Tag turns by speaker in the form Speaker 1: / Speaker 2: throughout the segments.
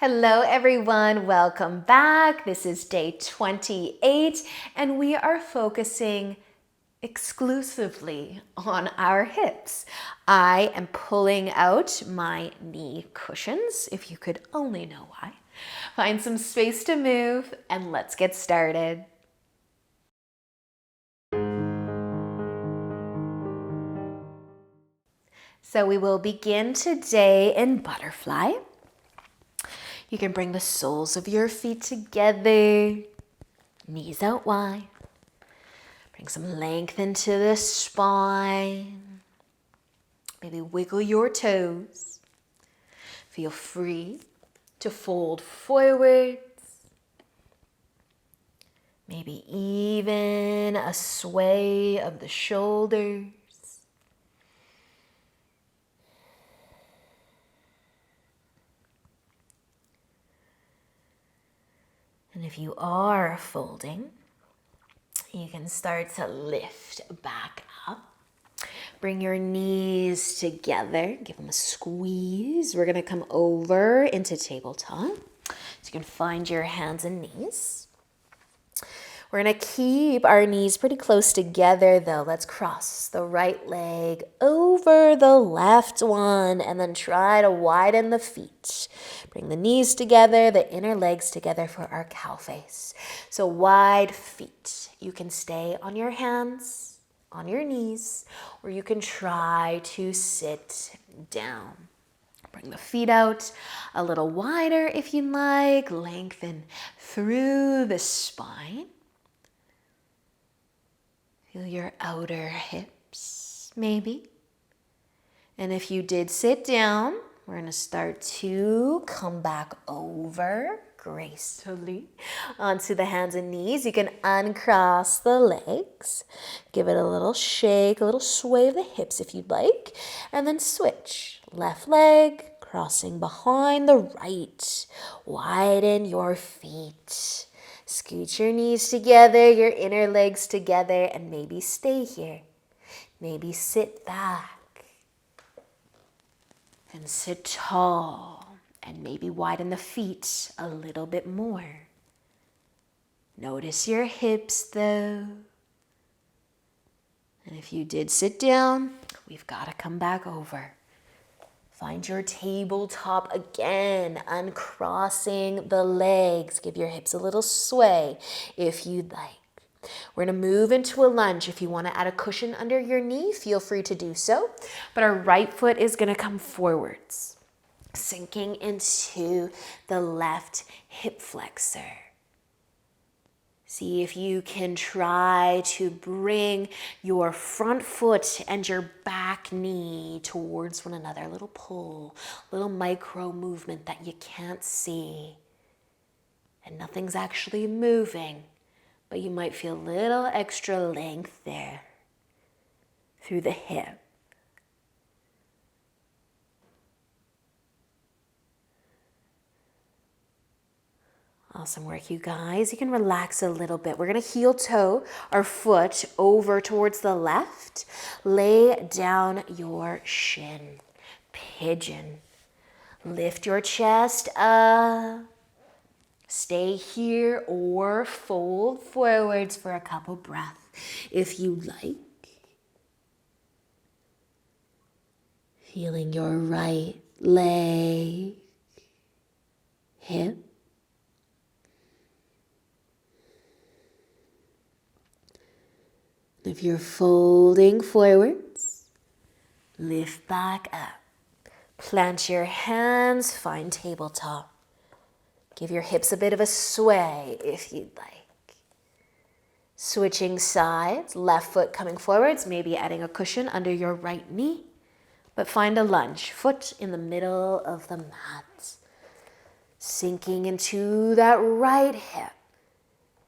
Speaker 1: Hello everyone, welcome back. This is day 28 and we are focusing exclusively on our hips. I am pulling out my knee cushions, if you could only know why. Find some space to move and let's get started. So we will begin today in butterfly. You can bring the soles of your feet together, knees out wide. Bring some length into the spine. Maybe wiggle your toes. Feel free to fold forwards. Maybe even a sway of the shoulders. And if you are folding, you can start to lift back up. Bring your knees together, give them a squeeze. We're gonna come over into tabletop. So you can find your hands and knees. We're gonna keep our knees pretty close together though. Let's cross the right leg over the left one and then try to widen the feet. Bring the knees together, the inner legs together for our cow face. So wide feet. You can stay on your hands, on your knees, or you can try to sit down. Bring the feet out a little wider if you like. Lengthen through the spine. Feel your outer hips, maybe. And if you did sit down, we're going to start to come back over gracefully onto the hands and knees. You can uncross the legs. Give it a little shake, a little sway of the hips if you'd like. And then switch. Left leg crossing behind the right. Widen your feet. Scoot your knees together, your inner legs together, and maybe stay here. Maybe sit back and sit tall, and maybe widen the feet a little bit more. Notice your hips though. And if you did sit down, we've got to come back over. Find your tabletop again, uncrossing the legs. Give your hips a little sway if you'd like. We're going to move into a lunge. If you want to add a cushion under your knee, feel free to do so. But our right foot is going to come forwards, sinking into the left hip flexor. See if you can try to bring your front foot and your back knee towards one another. A little pull, a little micro movement that you can't see. And nothing's actually moving, but you might feel a little extra length there through the hip. Awesome work, you guys. You can relax a little bit. We're going to heel toe our foot over towards the left. Lay down your shin. Pigeon. Lift your chest up. Stay here or fold forwards for a couple breaths if you like. Feeling your right leg, hip. If you're folding forwards, lift back up. Plant your hands, find tabletop. Give your hips a bit of a sway if you'd like. Switching sides, left foot coming forwards, maybe adding a cushion under your right knee. But find a lunge, foot in the middle of the mat. Sinking into that right hip.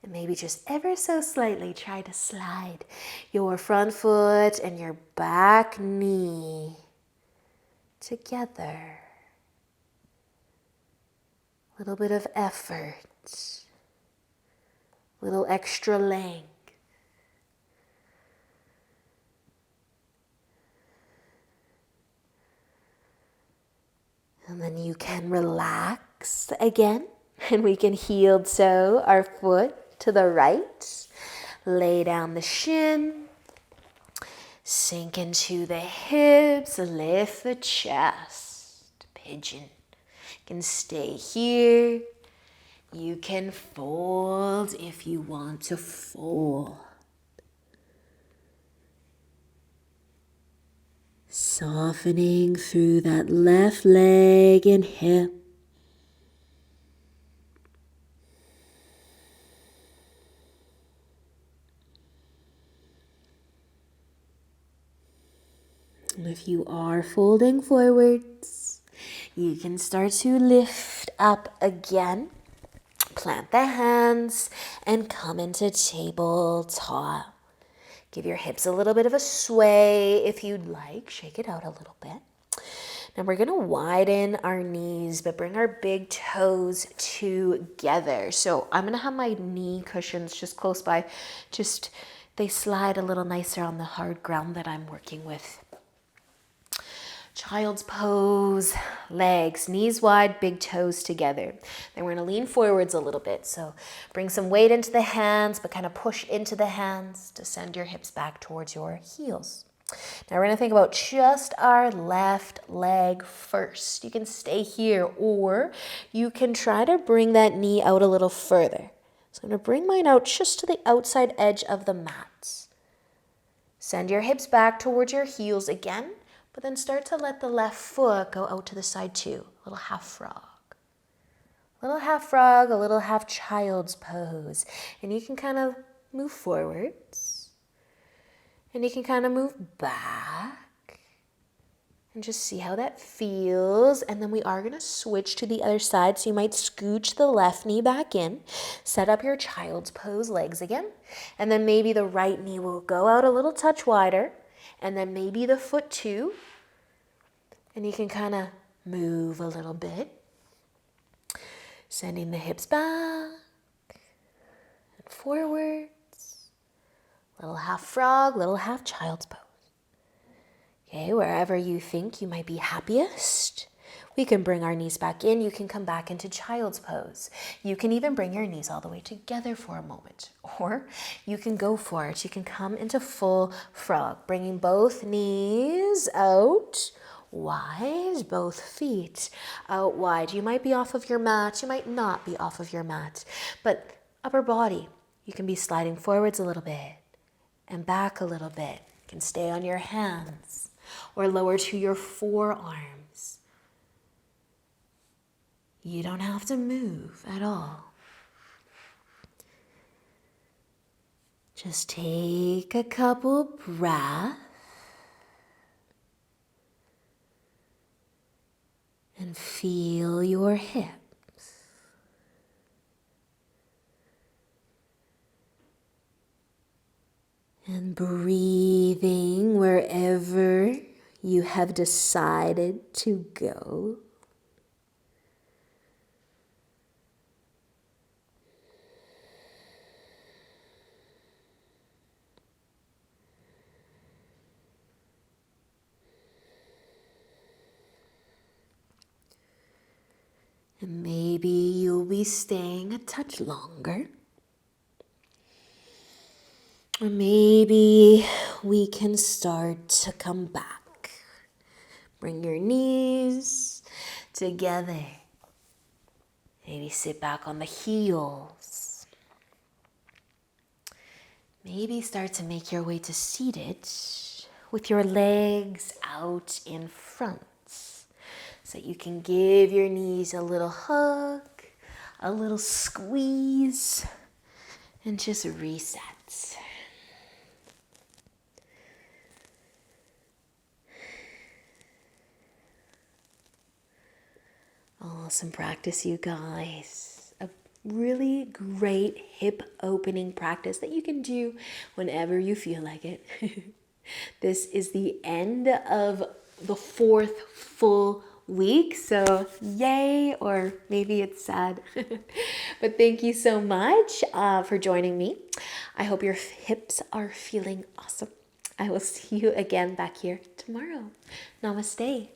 Speaker 1: And maybe just ever so slightly try to slide your front foot and your back knee together. A little bit of effort, a little extra length. And then you can relax relax again. And we can heel toe our foot to the right. Lay down the shin. Sink into the hips. Lift the chest. Pigeon. You can stay here. You can fold if you want to fold. Softening through that left leg and hip. And if you are folding forwards, you can start to lift up again. Plant the hands and come into tabletop. Give your hips a little bit of a sway if you'd like. Shake it out a little bit. Now we're going to widen our knees, but bring our big toes together. So I'm going to have my knee cushions just close by. Just they slide a little nicer on the hard ground that I'm working with. Child's pose, legs, knees wide, big toes together. Then we're going to lean forwards a little bit. So bring some weight into the hands, but kind of push into the hands to send your hips back towards your heels. Now we're going to think about just our left leg first. You can stay here, or you can try to bring that knee out a little further. So I'm going to bring mine out just to the outside edge of the mat. Send your hips back towards your heels again. But then start to let the left foot go out to the side too. A little half frog. A little half frog, a little half child's pose. And you can kind of move forwards. And you can kind of move back. And just see how that feels. And then we are going to switch to the other side. So you might scooch the left knee back in. Set up your child's pose legs again. And then maybe the right knee will go out a little touch wider. And then maybe the foot too. And you can kind of move a little bit. Sending the hips back and forwards. Little half frog, little half child's pose. Okay, wherever you think you might be happiest, we can bring our knees back in. You can come back into child's pose. You can even bring your knees all the way together for a moment. Or you can go for it. You can come into full frog, bringing both knees out wide, both feet out wide. You might be off of your mat. You might not be off of your mat. But upper body, you can be sliding forwards a little bit and back a little bit. You can stay on your hands or lower to your forearms. You don't have to move at all. Just take a couple breaths and feel your hips. And breathing wherever you have decided to go. And maybe you'll be staying a touch longer. Or maybe we can start to come back. Bring your knees together. Maybe sit back on the heels. Maybe start to make your way to seated with your legs out in front. So you can give your knees a little hug, a little squeeze, and just reset. Awesome practice, you guys. A really great hip opening practice that you can do whenever you feel like it. This is the end of the 4th full week, so yay, or maybe it's sad. But thank you so much for joining me. I hope your hips are feeling awesome. I will see you again back here tomorrow. Namaste.